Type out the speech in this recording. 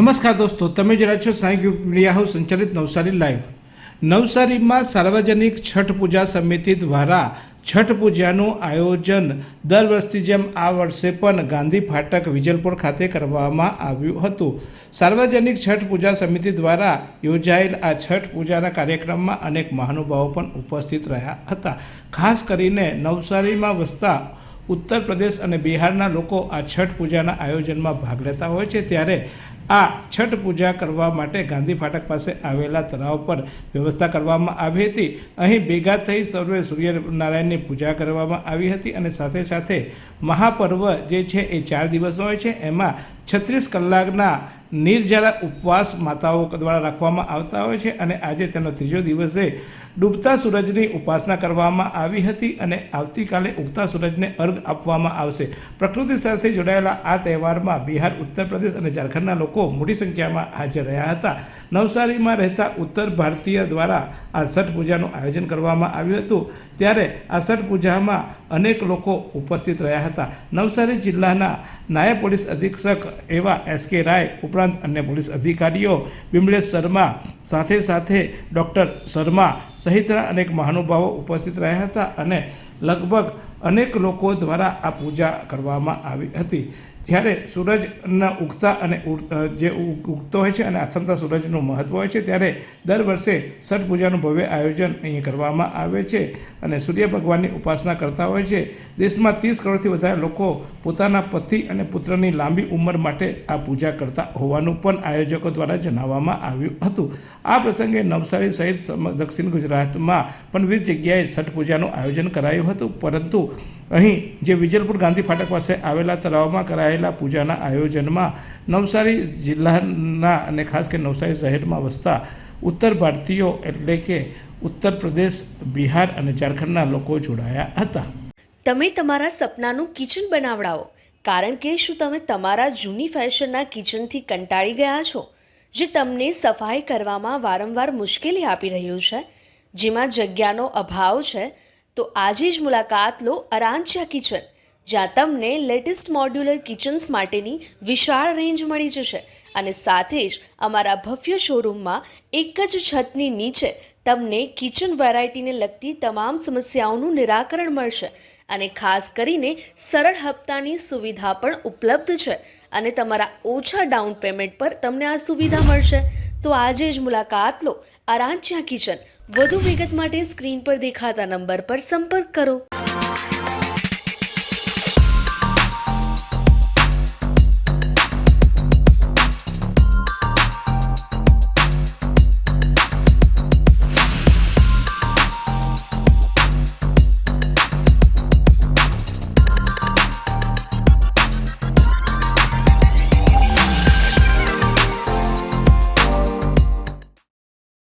નમસ્કાર દોસ્તો, તમે જરા છો સાંઈ ગ્રુપ મીડિયા હાઉસ સંચાલિત નવસારી લાઈવ. નવસારીમાં સાર્વજનિક છઠ પૂજા સમિતિ દ્વારા છઠ પૂજાનું આયોજન દર વર્ષની જેમ આ વર્ષે પણ ગાંધી ફાટક વિજલપુર ખાતે કરવામાં આવ્યું હતું. સાર્વજનિક છઠ પૂજા સમિતિ દ્વારા યોજાયેલ આ છઠ પૂજાના કાર્યક્રમમાં અનેક મહાનુભાવો પણ ઉપસ્થિત રહ્યા હતા. ખાસ કરીને નવસારીમાં વસતા ઉત્તર પ્રદેશ અને બિહારના લોકો આ છઠ પૂજાના આયોજનમાં ભાગ લેતા હોય છે. ત્યારે આ છઠ પૂજા કરવા માટે ગાંધી ફાટક પાસે આવેલા તળાવ પર વ્યવસ્થા કરવામાં આવી હતી. અહીં ભેગા થઈ સર્વે સૂર્યનારાયણની પૂજા કરવામાં આવી હતી અને સાથે સાથે મહાપર્વ જે છે એ 4 દિવસનો હોય છે. એમાં 36 કલાકના નિર્જલા ઉપવાસ માતાઓ દ્વારા રાખવામાં આવતા હોય છે અને આજે તેનો ત્રીજો દિવસે ડૂબતા સૂરજની ઉપાસના કરવામાં આવી હતી અને આવતીકાલે ઉગતા સૂરજને અર્ઘ આપવામાં આવશે. પ્રકૃતિ સાથે જોડાયેલા આ તહેવારમાં બિહાર, ઉત્તર પ્રદેશ અને ઝારખંડના લોકો મોટી સંખ્યામાં હાજર રહ્યા હતા. નવસારીમાં રહેતા ઉત્તર ભારતીય દ્વારા આ છઠ પૂજાનું આયોજન કરવામાં આવ્યું હતું. ત્યારે આ છઠ પૂજામાં અનેક લોકો ઉપસ્થિત રહ્યા હતા. નવસારી જિલ્લાના નાયબ પોલીસ અધિક્ષક એવા એસ.કે. રાય ઉપરાંત અન્ય પોલીસ અધિકારીઓ બિમલેશ શર્મા, સાથે સાથે ડૉક્ટર શર્મા સહિતના અનેક મહાનુભાવો ઉપસ્થિત રહ્યા હતા અને લગભગ અનેક લોકો દ્વારા આ પૂજા કરવામાં આવી હતી. જ્યારે સૂરજના ઉગતા અને જે ઉગતો હોય છે અને આથમતા સૂરજનું મહત્ત્વ હોય છે, ત્યારે દર વર્ષે છઠ પૂજાનું ભવ્ય આયોજન અહીં કરવામાં આવે છે અને સૂર્ય ભગવાનની ઉપાસના કરતા હોય છે. દેશમાં 30 કરોડથી વધારે લોકો પોતાના પતિ અને પુત્રની લાંબી ઉંમર માટે આ પૂજા કરતા હોવાનું પણ આયોજકો દ્વારા જણાવવામાં આવ્યું હતું. આ પ્રસંગે નવસારી સહિત દક્ષિણ ગુજરાતમાં પણ વિવિધ જગ્યાએ છઠ પૂજાનું આયોજન કરાયું હતું. પરંતુ અહીં જે વિજલપુર ગાંધી ફાટક પાસે આવેલા તળાવમાં કરાયેલા પૂજાના આયોજનમાં નવસારી જિલ્લાના અને ખાસ કરીને નવસારી શહેરમાં વસતા ઉત્તર ભારતીયો એટલે કે ઉત્તર પ્રદેશ, બિહાર અને ઝારખંડના લોકો જોડાયા હતા. તમે તમારા સપનાનું કિચન બનાવડાવો, કારણ કે શું તમે તમારા જૂની ફેશનના કિચનથી કંટાળી ગયા છો, જે તમને સફાઈ કરવામાં વારંવાર મુશ્કેલી આપી રહ્યું છે, જેમાં જગ્યાનો અભાવ છે? તો આજે જ મુલાકાત લો અરાંચિયા કિચન, જ્યાં તમને લેટેસ્ટ મોડ્યુલર કિચન્સ માટેની વિશાળ રેન્જ મળી જશે અને સાથે જ અમારા ભવ્ય શોરૂમમાં એક જ છતની નીચે તમને કિચન વેરાયટીને લગતી તમામ સમસ્યાઓનું નિરાકરણ મળશે અને ખાસ કરીને સરળ હપ્તાની સુવિધા પણ ઉપલબ્ધ છે અને તમારા ઓછા ડાઉન પેમેન્ટ પર તમને આ સુવિધા મળશે. તો આજે જ મુલાકાત લો અરાંચિયા કિચન. વધુ વિગત માટે સ્ક્રીન પર દેખાતા નંબર પર સંપર્ક કરો.